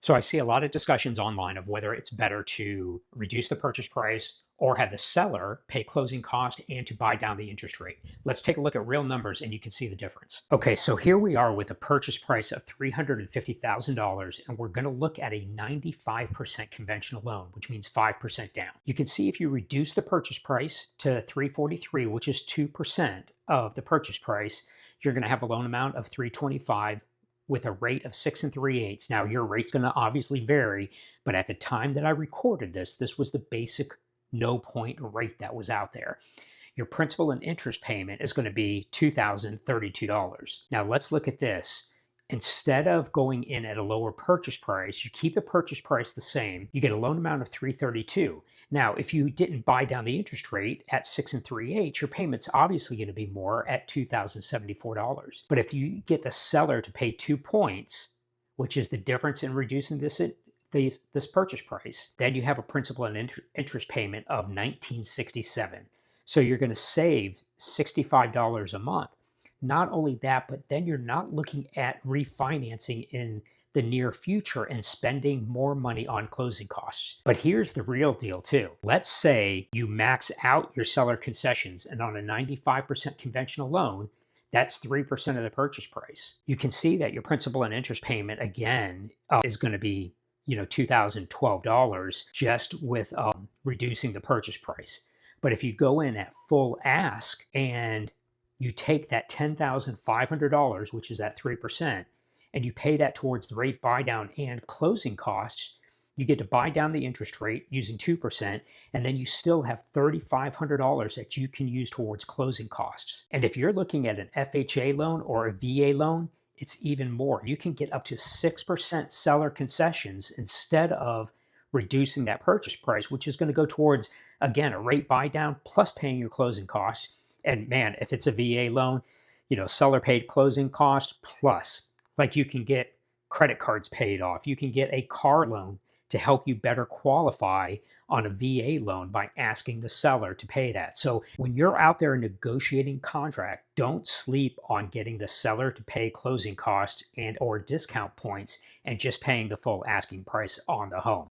So I see a lot of discussions online of whether it's better to reduce the purchase price or have the seller pay closing cost and to buy down the interest rate. Let's take a look at real numbers and you can see the difference. Okay, so here we are with a purchase price of $350,000 and we're going to look at a 95% conventional loan, which means 5% down. You can see if you reduce the purchase price to 343, which is 2% of the purchase price, you're going to have a loan amount of 325 with a rate of 6 3/8. Now, your rate's going to obviously vary, but at the time that I recorded this, this was the basic no point rate that was out there. Your principal and interest payment is going to be $2,032. Now, let's look at this. Instead of going in at a lower purchase price, you keep the purchase price the same. You get a loan amount of 332. Now, if you didn't buy down the interest rate at 6 3/8, your payment's obviously going to be more at $2,074. But if you get the seller to pay 2 points, which is the difference in reducing this purchase price, then you have a principal and interest payment of $1,967. So you're going to save $65 a month. Not only that, but then you're not looking at refinancing in the near future and spending more money on closing costs. But here's the real deal too. Let's say you max out your seller concessions, and on a 95% conventional loan, that's 3% of the purchase price. You can see that your principal and interest payment again is going to be $2,012 just with reducing the purchase price. But if you go in at full ask and you take that $10,500, which is at 3%, and you pay that towards the rate buy down and closing costs, you get to buy down the interest rate using 2%, and then you still have $3,500 that you can use towards closing costs. And if you're looking at an FHA loan or a VA loan, it's even more. You can get up to 6% seller concessions instead of reducing that purchase price, which is going to go towards, again, a rate buy down plus paying your closing costs. And man, if it's a VA loan, seller paid closing cost plus, like you can get credit cards paid off. You can get a car loan to help you better qualify on a VA loan by asking the seller to pay that. So when you're out there negotiating contract, don't sleep on getting the seller to pay closing costs and or discount points and just paying the full asking price on the home.